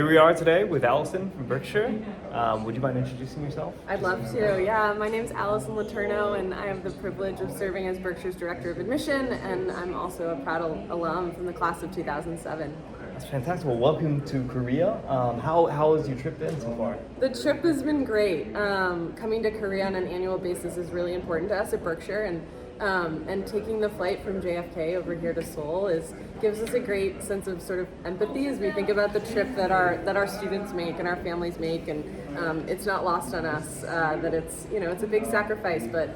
Here we are today with Allison from Berkshire. Would you mind introducing yourself? I'd love to. Yeah, my name's Allison Letourneau, and I have the privilege of serving as Berkshire's Director of Admission, and I'm also a proud alum from the class of 2007. That's fantastic. Well, welcome to Korea. How has your trip been so far? The trip has been great. Coming to Korea on an annual basis is really important to us at Berkshire, and taking the flight from JFK over here to Seoul gives us a great sense of sort of empathy as we think about the trip that our students make and our families make, and it's not lost on us that it's a big sacrifice, but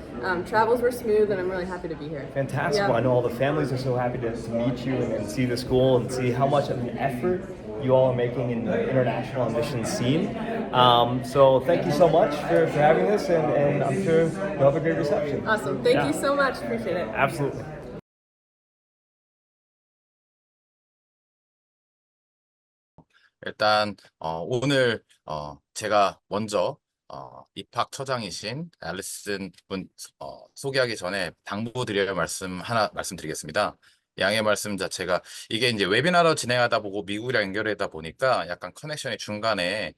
travels were smooth, and I'm really happy to be here. Fantastic. Yeah. Well, I know all the families are so happy to meet you and see the school and see how much of an effort you all are making in the international admissions scene. So thank you so much for having us, and I'm sure you'll have a great reception. Awesome. Thank you so much. Appreciate it. Absolutely. 일단 오늘 제가 먼저 입학처장이신 앨리슨 분 소개하기 전에 당부드릴 말씀 하나 말씀드리겠습니다. 양해 말씀 자체가 이게 이제 웨비나로 진행하다 보고 미국이랑 연결하다 보니까 약간 커넥션이 중간에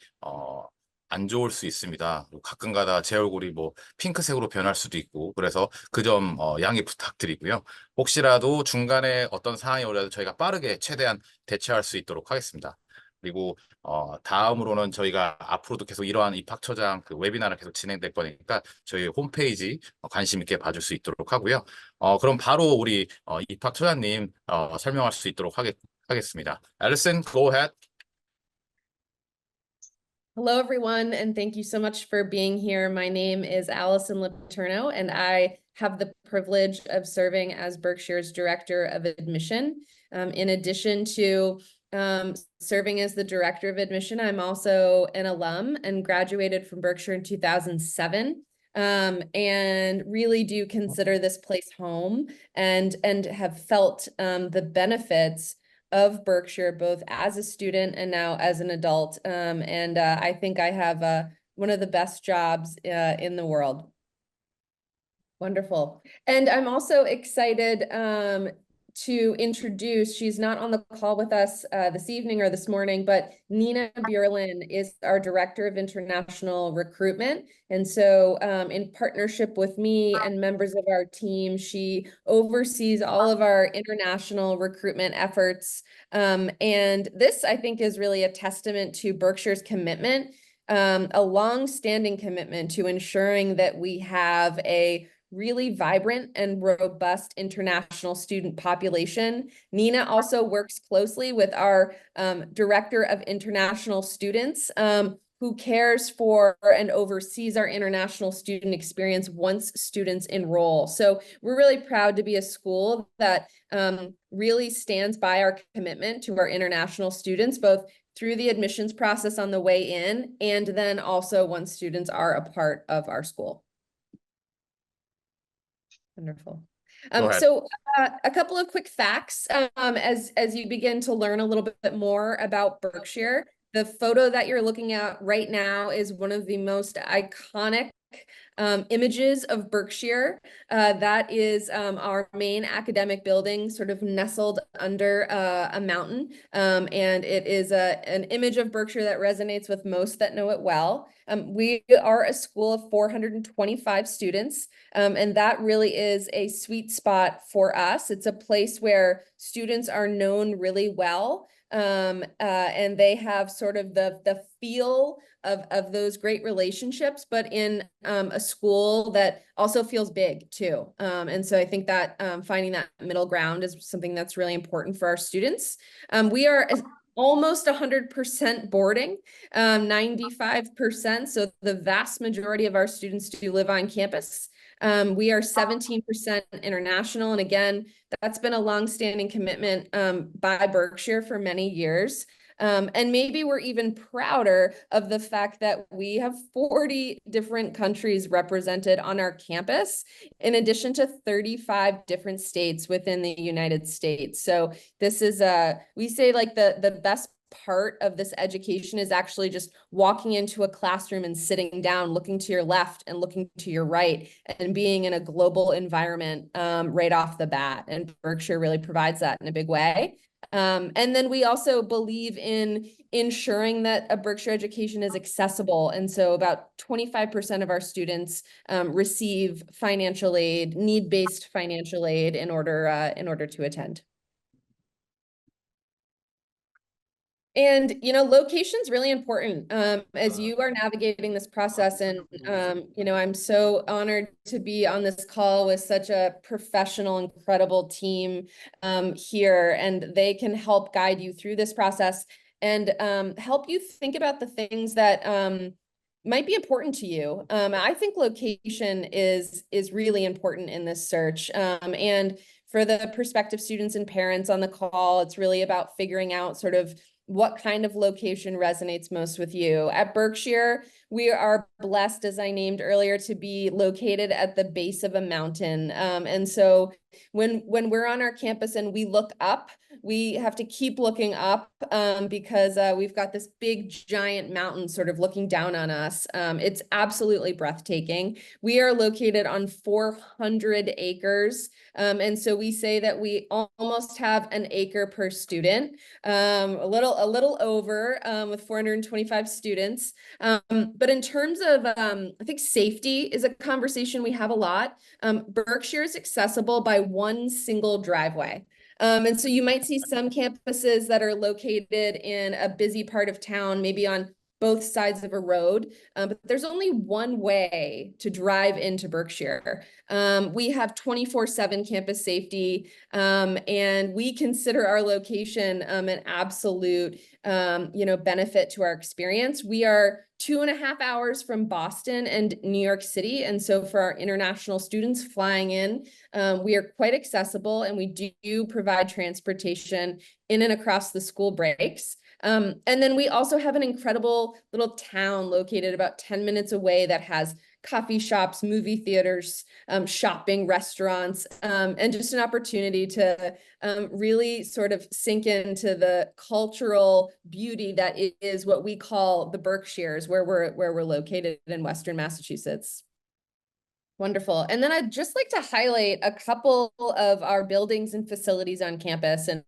안 좋을 수 있습니다. 가끔 가다 제 얼굴이 뭐 핑크색으로 변할 수도 있고, 그래서 그 점 양해 부탁드리고요. 혹시라도 중간에 어떤 상황이 오더라도 저희가 빠르게 최대한 대처할 수 있도록 하겠습니다. 그리고 다음으로는 저희가 앞으로도 계속 이러한 입학처장 그 웨비나를 계속 진행될 거니까 저희 홈페이지 관심 있게 봐줄 수 있도록 하고요. 그럼 바로 우리 입학처장님 설명할 수 있도록 하겠습니다. Allison, go ahead. Hello, everyone, and thank you so much for being here. My name is Allison Letourneau, and I have the privilege of serving as Berkshire's Director of Admission. In addition to serving as the Director of Admission, I'm also an alum and graduated from Berkshire in 2007. And really do consider this place home, and have felt the benefits of Berkshire, both as a student and now as an adult. And I think I have one of the best jobs in the world. Wonderful. And I'm also excited to introduce, she's not on the call with us this evening or this morning, but Nina Björlin is our Director of International Recruitment. And so in partnership with me and members of our team, she oversees all of our international recruitment efforts. And this, I think, is really a testament to Berkshire's commitment, a long-standing commitment to ensuring that we have a really vibrant and robust international student population. Nina also works closely with our Director of International Students, who cares for and oversees our international student experience once students enroll. So we're really proud to be a school that really stands by our commitment to our international students, both through the admissions process on the way in, and then also once students are a part of our school. Wonderful. So a couple of quick facts as you begin to learn a little bit more about Berkshire. The photo that you're looking at right now is one of the most iconic images of Berkshire. That is our main academic building, sort of nestled under a mountain. And it is an image of Berkshire that resonates with most that know it well. We are a school of 425 students, and that really is a sweet spot for us. It's a place where students are known really well. And they have sort of the feel of those great relationships, but in a school that also feels big too. And so I think that finding that middle ground is something that's really important for our students. We are almost 100% boarding, 95%. So the vast majority of our students do live on campus. We are 17% international. And again, that's been a longstanding commitment by Berkshire for many years. And maybe we're even prouder of the fact that we have 40 different countries represented on our campus, in addition to 35 different states within the United States. So this is, we say, like the best part of this education is actually just walking into a classroom and sitting down, looking to your left and looking to your right, and being in a global environment right off the bat. And Berkshire really provides that in a big way. And then we also believe in ensuring that a Berkshire education is accessible. And so about 25% of our students receive financial aid, need-based financial aid in order to attend. And, you know, location's really important as you are navigating this process. And, you know, I'm so honored to be on this call with such a professional, incredible team here, and they can help guide you through this process and help you think about the things that might be important to you. I think location is really important in this search. And for the prospective students and parents on the call, it's really about figuring out sort of what kind of location resonates most with you. At Berkshire, we are blessed, as I named earlier, to be located at the base of a mountain. And so when we're on our campus and we look up, we have to keep looking up because we've got this big giant mountain sort of looking down on us. It's absolutely breathtaking. We are located on 400 acres. And so we say that we almost have an acre per student, a little over with 425 students. But in terms of, I think safety is a conversation we have a lot. Berkshire is accessible by one single driveway. And so you might see some campuses that are located in a busy part of town, maybe on both sides of a road, but there's only one way to drive into Berkshire. We have 24/7 campus safety, and we consider our location an absolute benefit to our experience. We are 2.5 hours from Boston and New York City. And so for our international students flying in, we are quite accessible, and we do provide transportation in and across the school breaks. And then we also have an incredible little town located about 10 minutes away that has coffee shops, movie theaters, shopping, restaurants, and just an opportunity to really sort of sink into the cultural beauty that is what we call the Berkshires, where we're located in Western Massachusetts. Wonderful. And then I'd just like to highlight a couple of our buildings and facilities on campus. And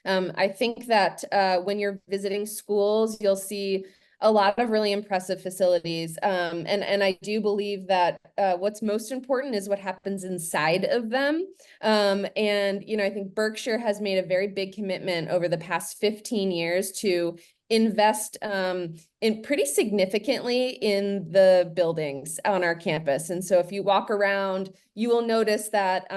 I think that when you're visiting schools, you'll see a lot of really impressive facilities. And I do believe that what's most important is what happens inside of them. And, you know, I think Berkshire has made a very big commitment over the past 15 years to invest in pretty significantly in the buildings on our campus. And so if you walk around, you will notice that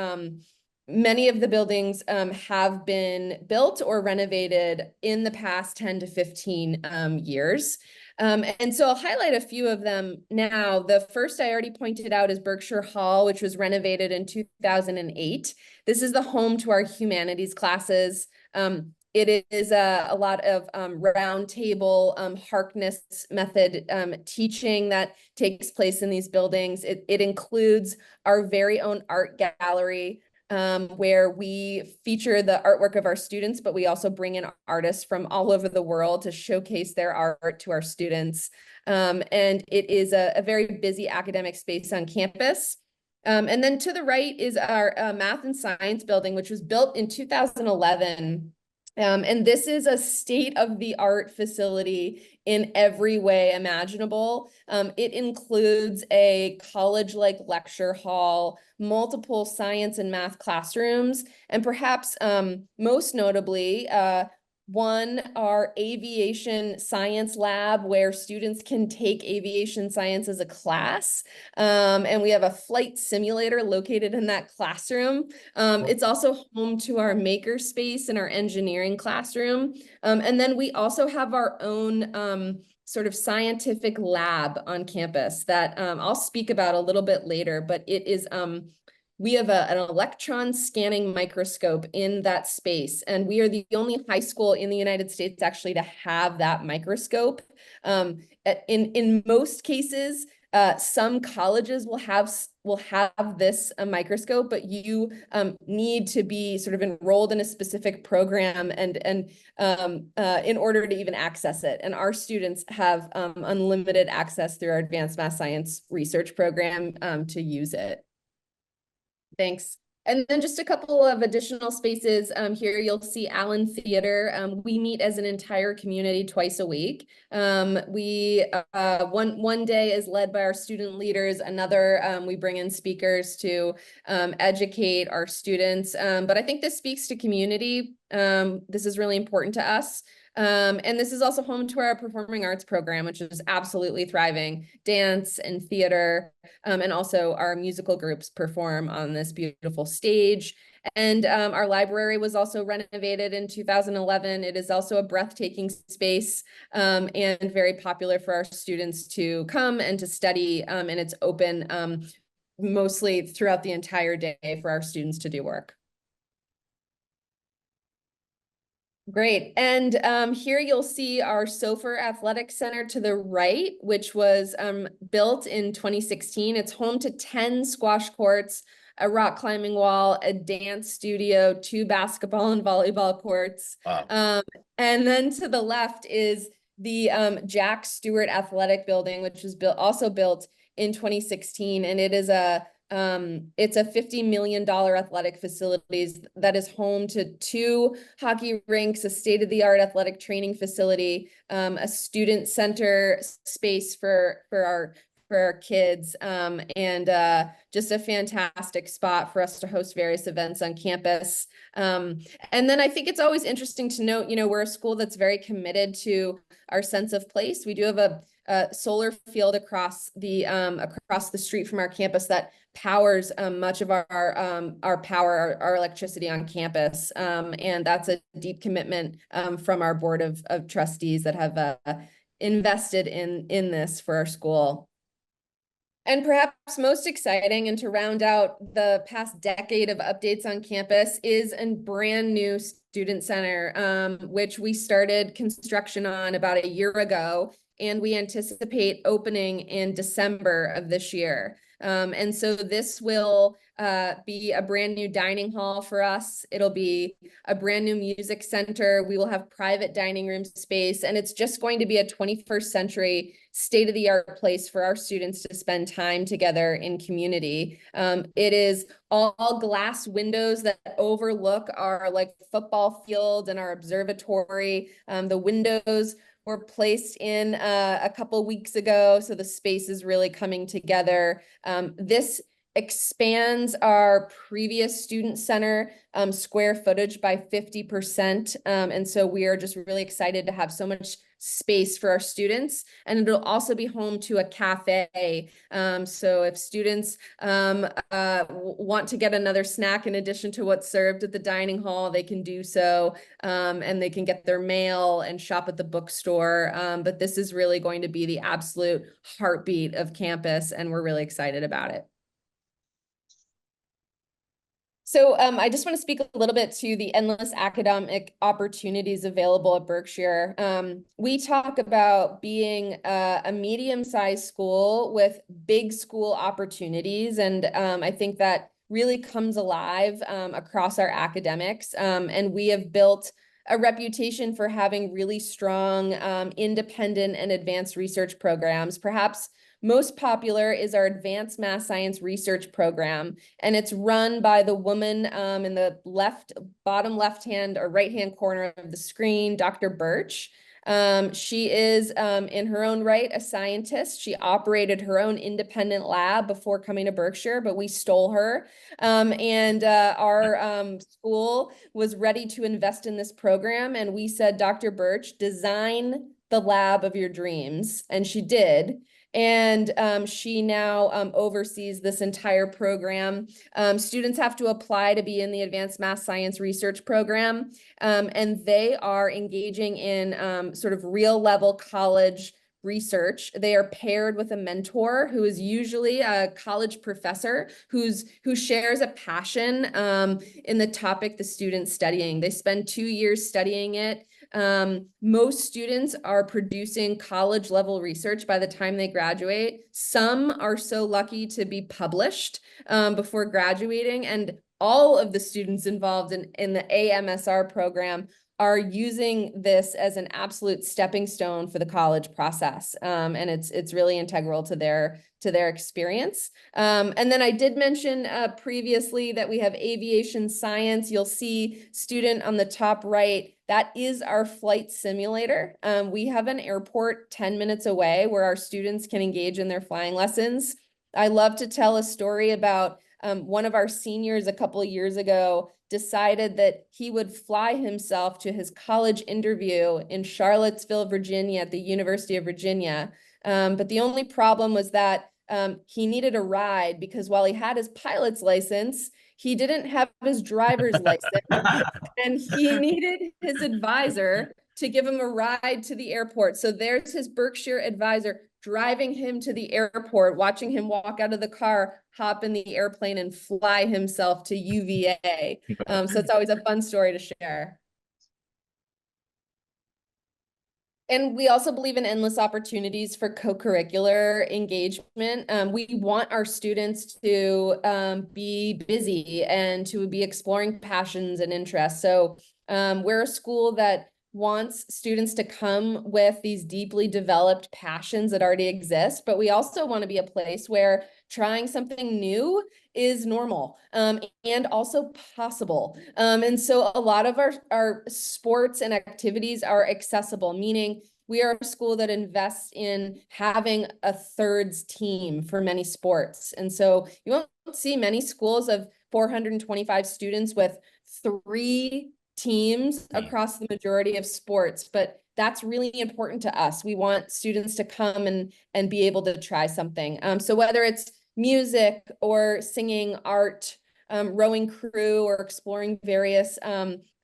many of the buildings have been built or renovated in the past 10 to 15 years. And so I'll highlight a few of them now. The first I already pointed out is Berkshire Hall, which was renovated in 2008. This is the home to our humanities classes. It is a lot of round table, Harkness method teaching that takes place in these buildings. It includes our very own art gallery, where we feature the artwork of our students, but we also bring in artists from all over the world to showcase their art to our students. And it is a very busy academic space on campus. And then to the right is our math and science building, which was built in 2011. And this is a state-of-the-art facility in every way imaginable. It includes a college-like lecture hall, multiple science and math classrooms, and perhaps most notably, our aviation science lab, where students can take aviation science as a class. And we have a flight simulator located in that classroom. It's also home to our maker space and our engineering classroom. And then we also have our own sort of scientific lab on campus that I'll speak about a little bit later, but it is we have an electron scanning microscope in that space, and we are the only high school in the United States actually to have that microscope. In most cases, some colleges will have will have this microscope, but you need to be sort of enrolled in a specific program and in order to even access it. And our students have unlimited access through our Advanced Math Science Research Program to use it. Thanks. And then just a couple of additional spaces here. You'll see Allen Theater. We meet as an entire community twice a week. One day is led by our student leaders. Another, we bring in speakers to educate our students. But I think this speaks to community. This is really important to us. And this is also home to our performing arts program, which is absolutely thriving. Dance and theater, and also our musical groups perform on this beautiful stage. And our library was also renovated in 2011. It is also a breathtaking space and very popular for our students to come and to study. And it's open mostly throughout the entire day for our students to do work. Great. And here you'll see our Sofer Athletic Center to the right, which was built in 2016. It's home to 10 squash courts, a rock climbing wall, a dance studio, 2 basketball and volleyball courts. Wow. And then to the left is the Jack Stewart Athletic Building, which was also built in 2016. And it is it's a $50 million athletic facilities that is home to 2 hockey rinks, a state-of-the-art athletic training facility, a student center space for our kids, and just a fantastic spot for us to host various events on campus. And then I think it's always interesting to note, we're a school that's very committed to our sense of place. We do have a solar field across the street from our campus that powers much of our electricity on campus, and that's a deep commitment from our board of trustees that have invested in this for our school. And perhaps most exciting, and to round out the past decade of updates on campus, is a brand new student center, which we started construction on about a year ago, and we anticipate opening in December of this year. And so this will be a brand new dining hall for us. It'll be a brand new music center. We will have private dining room space, and it's just going to be a 21st century state-of-the-art place for our students to spend time together in community. It is all glass windows that overlook our football field and our observatory. The windows were placed in a couple weeks ago, so the space is really coming together. This expands our previous student center square footage by 50%. And so we are just really excited to have so much space for our students. And it'll also be home to a cafe. So if students want to get another snack in addition to what's served at the dining hall, they can do so. And they can get their mail and shop at the bookstore. But this is really going to be the absolute heartbeat of campus, and we're really excited about it. So I just want to speak a little bit to the endless academic opportunities available at Berkshire. We talk about being a medium-sized school with big school opportunities, and I think that really comes alive across our academics. And we have built a reputation for having really strong independent and advanced research programs. Perhaps most popular is our Advanced Math Science Research Program, and it's run by the woman in the bottom left-hand or right-hand corner of the screen, Dr. Birch. She is in her own right a scientist. She operated her own independent lab before coming to Berkshire, but we stole her. And our school was ready to invest in this program, and we said, Dr. Birch, design the lab of your dreams, and she did. And she now oversees this entire program. Students have to apply to be in the Advanced Math Science Research Program, and they are engaging in sort of real level college research. They are paired with a mentor who is usually a college professor who shares a passion in the topic the student's studying. They spend 2 years studying it. Most students are producing college level research by the time they graduate. Some are so lucky to be published before graduating, and all of the students involved in the AMSR program are using this as an absolute stepping stone for the college process. And it's really integral to their experience. And then I did mention previously that we have aviation science. You'll see student on the top right. That is our flight simulator. We have an airport 10 minutes away where our students can engage in their flying lessons. I love to tell a story about one of our seniors a couple of years ago decided that he would fly himself to his college interview in Charlottesville, Virginia, at the University of Virginia. But the only problem was that he needed a ride because while he had his pilot's license, he didn't have his driver's license, and he needed his advisor to give him a ride to the airport. So there's his Berkshire advisor driving him to the airport, watching him walk out of the car, hop in the airplane, and fly himself to UVA. So it's always a fun story to share. And we also believe in endless opportunities for co-curricular engagement. We want our students to be busy and to be exploring passions and interests. So we're a school that wants students to come with these deeply developed passions that already exist, but we also want to be a place where trying something new is normal and also possible. And so a lot of our sports and activities are accessible, meaning we are a school that invests in having a thirds team for many sports. And so you won't see many schools of 425 students with 3 teams across the majority of sports, but that's really important to us. We want students to come and be able to try something. So whether it's music or singing, art, rowing crew, or exploring various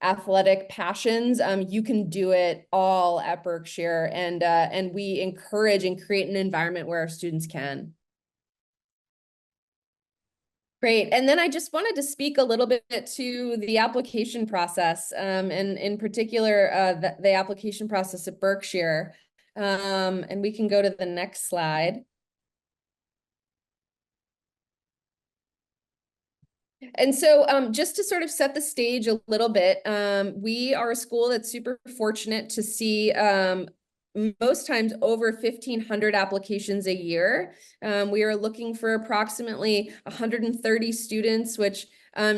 athletic passions, you can do it all at Berkshire, and we encourage and create an environment where our students can. Great. And then I just wanted to speak a little bit to the application process, and in particular, the application process at Berkshire. And we can go to the next slide. And so just to sort of set the stage a little bit, we are a school that's super fortunate to see most times over 1,500 applications a year. We are looking for approximately 130 students, which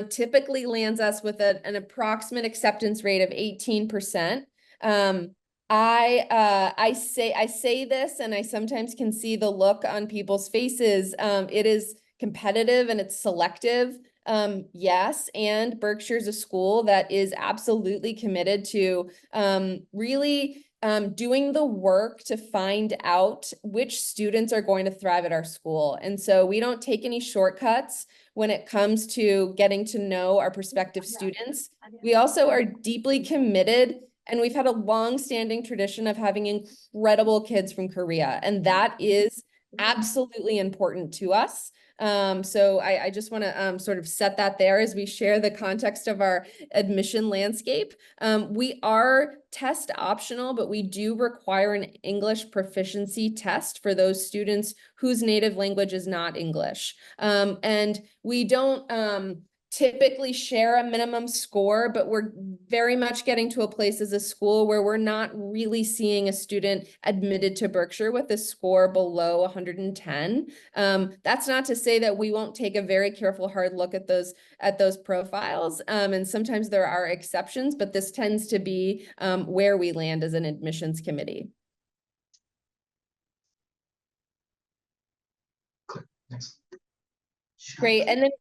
typically lands us with an approximate acceptance rate of 18%. I say this, and I sometimes can see the look on people's faces. It is competitive and it's selective. Yes, and Berkshire is a school that is absolutely committed to really doing the work to find out which students are going to thrive at our school. And so we don't take any shortcuts when it comes to getting to know our prospective students. We also are deeply committed, and we've had a long-standing tradition of having incredible kids from Korea, and that is absolutely important to us. So I just want to sort of set that there as we share the context of our admission landscape. We are test optional, but we do require an English proficiency test for those students whose native language is not English. And we don't typically share a minimum score, but we're very much getting to a place as a school where we're not really seeing a student admitted to Berkshire with a score below 110. That's not to say that we won't take a very careful, hard look at those profiles. And sometimes there are exceptions, but this tends to be where we land as an admissions committee. Next. Great. And then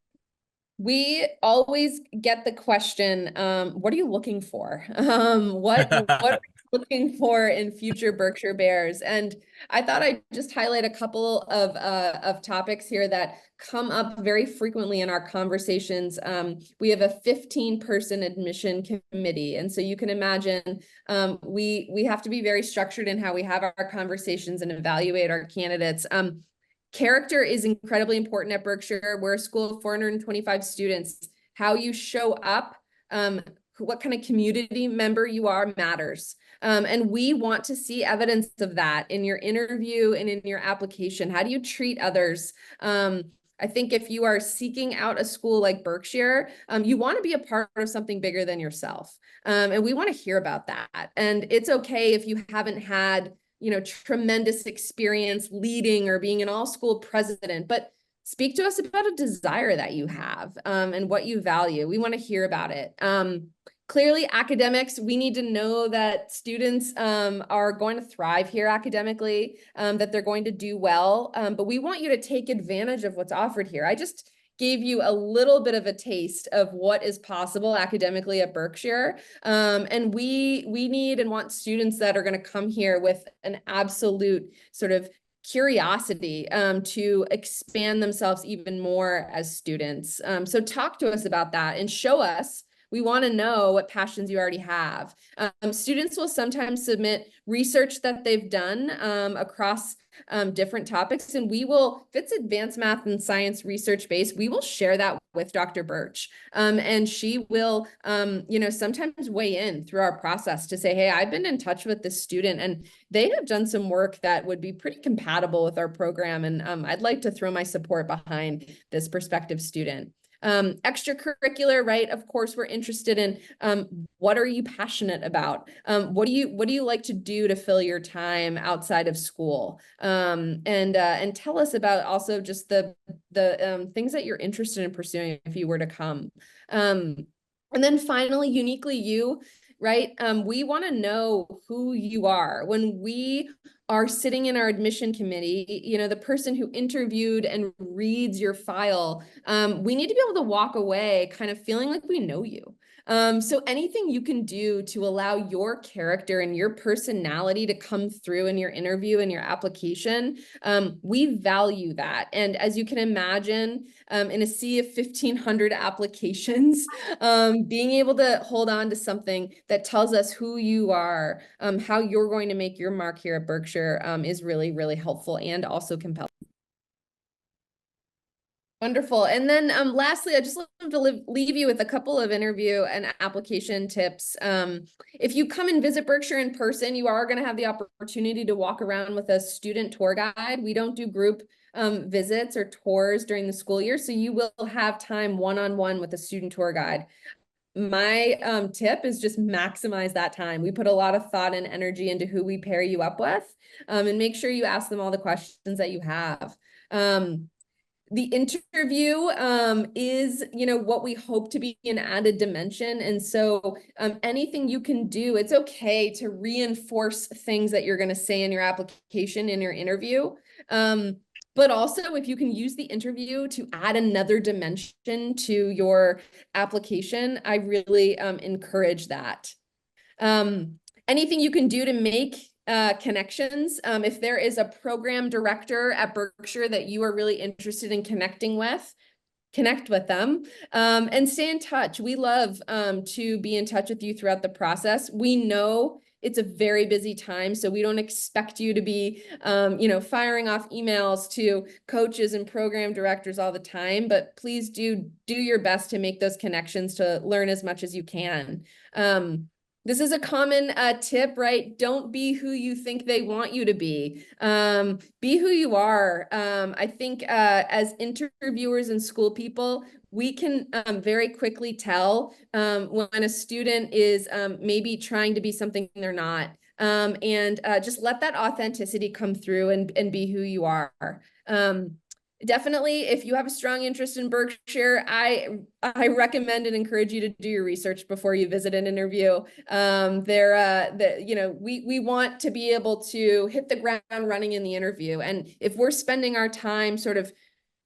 we always get the question, what are you looking for? What are you looking for in future Berkshire Bears? And I thought I'd just highlight a couple of topics here that come up very frequently in our conversations. We have a 15-person admission committee. And so you can imagine we have to be very structured in how we have our conversations and evaluate our candidates. Character is incredibly important at Berkshire. We're a school of 425 students. How you show up, what kind of community member you are matters. And we want to see evidence of that in your interview and in your application. How do you treat others? I think if you are seeking out a school like Berkshire, you want to be a part of something bigger than yourself. And we want to hear about that. And it's okay if you haven't had, you know, tremendous experience leading or being an all-school president, but speak to us about a desire that you have, and what you value. We want to hear about it. Clearly, academics, we need to know that students are going to thrive here academically, that they're going to do well, but we want you to take advantage of what's offered here. I just gave you a little bit of a taste of what is possible academically at Berkshire. And we need and want students that are going to come here with an absolute sort of curiosity to expand themselves even more as students. So talk to us about that and show us. We want to know what passions you already have. Students will sometimes submit research that they've done across different topics, and we will, if it's advanced math and science research based, we will share that with Dr. Birch. And she will, you know, sometimes weigh in through our process to say, hey, I've been in touch with this student and they have done some work that would be pretty compatible with our program. And I'd like to throw my support behind this prospective student. Extracurricular, right? Of course, we're interested in what are you passionate about? What do you like to do to fill your time outside of school? And tell us about also just the things that you're interested in pursuing if you were to come. And then finally, uniquely you, right? We want to know who you are. When we are sitting in our admission committee, you know, the person who interviewed and reads your file, we need to be able to walk away kind of feeling like we know you. So anything you can do to allow your character and your personality to come through in your interview and your application, we value that. And as you can imagine, in a sea of 1,500 applications, being able to hold on to something that tells us who you are, how you're going to make your mark here at Berkshire, is really, really helpful and also compelling. Wonderful. And then lastly, I just love to leave you with a couple of interview and application tips. If you come and visit Berkshire in person, you are going to have the opportunity to walk around with a student tour guide. We don't do group visits or tours during the school year, so you will have time one-on-one with a student tour guide. My tip is just maximize that time. We put a lot of thought and energy into who we pair you up with, and make sure you ask them all the questions that you have. The interview is, you know, what we hope to be an added dimension. And so anything you can do, it's okay to reinforce things that you're going to say in your application, in your interview. But also, if you can use the interview to add another dimension to your application, I really encourage that. Anything you can do to make connections. If there is a program director at Berkshire that you are really interested in connecting with, connect with them, and stay in touch. We love to be in touch with you throughout the process. We know it's a very busy time, so we don't expect you to be, you know, firing off emails to coaches and program directors all the time, but please do your best to make those connections to learn as much as you can. This is a common tip, right? Don't be who you think they want you to be. Be who you are. I think as interviewers and school people, we can very quickly tell when a student is maybe trying to be something they're not. And just let that authenticity come through and be who you are. Definitely, if you have a strong interest in Berkshire, I recommend and encourage you to do your research before you visit an interview. You know, we want to be able to hit the ground running in the interview. And if we're spending our time sort of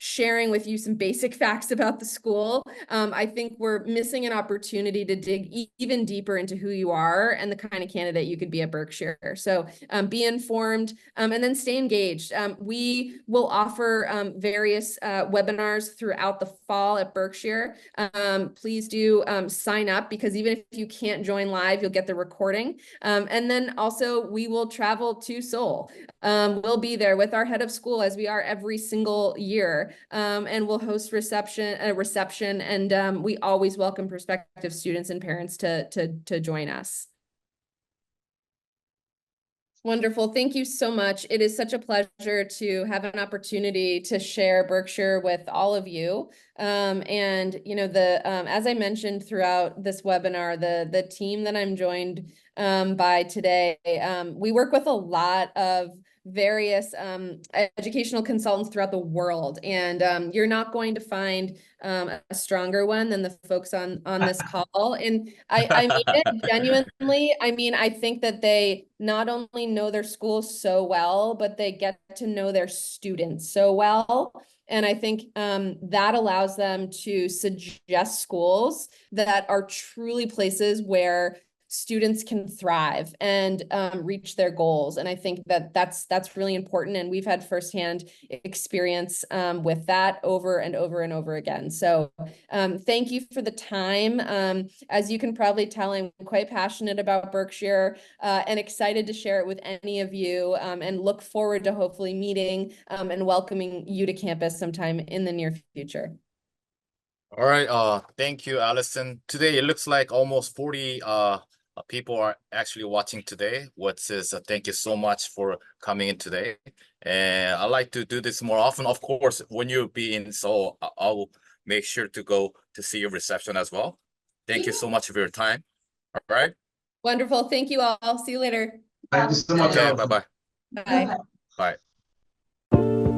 sharing with you some basic facts about the school, I think we're missing an opportunity to dig even deeper into who you are and the kind of candidate you could be at Berkshire. So be informed and then stay engaged. We will offer various webinars throughout the fall at Berkshire. Please do sign up, because even if you can't join live, you'll get the recording. And then also we will travel to Seoul. We'll be there with our head of school, as we are every single year. and we'll host a reception, and we always welcome prospective students and parents to join us. Wonderful. Thank you so much. It is such a pleasure to have an opportunity to share Berkshire with all of you. And you know, as I mentioned throughout this webinar, the team that I'm joined by today, we work with a lot of various educational consultants throughout the world, and you're not going to find a stronger one than the folks on this call. And I mean it genuinely. I mean, I think that they not only know their school so well, but they get to know their students so well. And I think that allows them to suggest schools that are truly places where students can thrive and reach their goals. And I think that that's really important. And we've had firsthand experience with that over and over and over again. So thank you for the time. As you can probably tell, I'm quite passionate about Berkshire and excited to share it with any of you, and look forward to hopefully meeting and welcoming you to campus sometime in the near future. All right. Thank you, Allison. Today it looks like almost 40 people are actually watching today, which is thank you so much for coming in today. And I like to do this more often, of course, when you be in Seoul. I'll make sure to go to see your reception as well. Thank you so much for your time. All right. Wonderful. Thank you all. See you later. Thank you so much. Okay, bye-bye. Bye. Bye.